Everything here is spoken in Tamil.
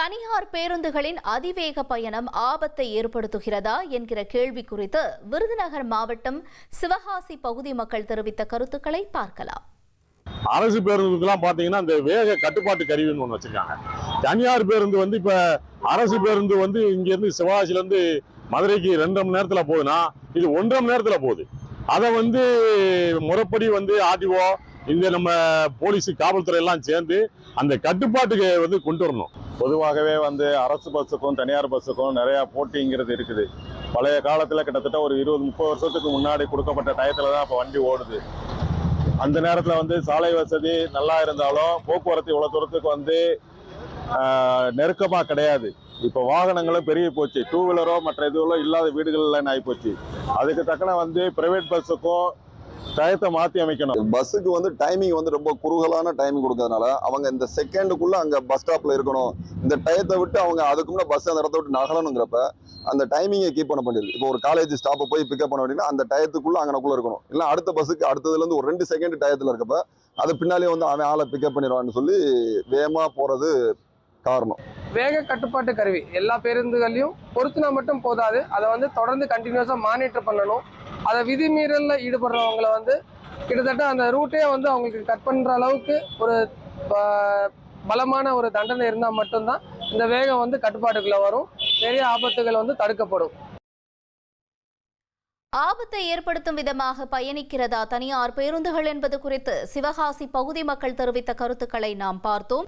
தனியார் பேருந்துகளின் அதிவேக பயணம் ஆபத்தை ஏற்படுத்துகிறதா என்கிற கேள்வி குறித்து விருதுநகர் மாவட்டம் சிவகாசி பகுதி மக்கள் தெரிவித்த கருத்துக்களை பார்க்கலாம். அரசு பேருந்துக்கெல்லாம் பாத்தீங்கன்னா இந்த வேக கட்டுப்பாட்டு கருவின்னு ஒண்ணு வச்சிருக்காங்க. தனியார் பேருந்து இப்ப அரசு பேருந்து இங்க இருந்து சிவகாசில இருந்து மதுரைக்கு 2 மணி நேரத்துல போகுதுன்னா இது 1.5 மணி நேரத்துல போகுது. அதை முறைப்படி ஆர்டிஓ இந்த நம்ம போலீஸ் காவல்துறை எல்லாம் சேர்ந்து அந்த கட்டுப்பாட்டுக்கு கொண்டு வரணும். பொதுவாகவே அரசு பஸ்ஸுக்கும் தனியார் பஸ்ஸுக்கும் நிறைய போட்டிங்கிறது இருக்குது. பழைய காலத்துல கிட்டத்தட்ட ஒரு 20-30 வருஷத்துக்கு முன்னாடி கொடுக்கப்பட்ட டயத்துல தான் இப்போ வண்டி ஓடுது. அந்த நேரத்துல சாலை வசதி நல்லா இருந்தாலும் போக்குவரத்து இவ்வளவு தூரத்துக்கு நெருக்கமா கிடையாது. இப்போ வாகனங்களும் பெருகி போச்சு. 2 வீலரோ மற்ற இதுவோ இல்லாத வீடுகள்ல ஆகி போச்சு. அதுக்கு தக்கன பிரைவேட் பஸ்ஸுக்கும் டயத்தை மாற்றி அமைக்கணும். பஸ்ஸுக்கு டைமிங் ரொம்ப குறுகலான டைமிங் கொடுக்கறதுனால அவங்க இந்த செகண்டுக்குள்ள அங்க பஸ் ஸ்டாப்ல இருக்கணும். இந்த டயத்தை விட்டு அவங்க அதுக்கு முன்னாடி பஸ் அந்த இடத்த விட்டு நகலணுங்கிறப்ப அந்த டைமிங்கை கீப் பண்ண பண்ணிருக்கு. இப்போ ஒரு காலேஜ் ஸ்டாப்பை போய் பிக்கப் பண்ண வேண்டியதுன்னா அந்த டயத்துக்குள்ள அங்கனக்குள்ள இருக்கணும். இல்லை அடுத்த பஸ்ஸுக்கு அடுத்ததுல இருந்து ஒரு 2 செகண்ட் டயத்துல இருக்கப்ப அது பின்னாலே அவன் ஆளை பிக்கப் பண்ணிடுவான்னு சொல்லி வேகமா போறது காரணம். வேக கட்டுப்பாட்டு கருவி எல்லா பேருந்துகளையும் பொருத்தினா மட்டும் போதாது. அதை தொடர்ந்து கண்டினியூஸா மானிட்டர் பண்ணணும். அதை விதிமீறல்ல ஈடுபடுறவங்களை கிட்டத்தட்ட அந்த ரூட்டே அவங்களுக்கு கட் பண்ற அளவுக்கு ஒரு பலமான ஒரு தண்டனை இருந்தால் மட்டும்தான் இந்த வேகம் கட்டுப்பாட்டுக்குள்ள வரும். நிறைய ஆபத்துகள் தடுக்கப்படும். ஆபத்தை ஏற்படுத்தும் விதமாக பயணிக்கிறதா தனியார் பேருந்துகள் என்பது குறித்து சிவகாசி பகுதி மக்கள் தெரிவித்த கருத்துக்களை நாம் பார்த்தோம்.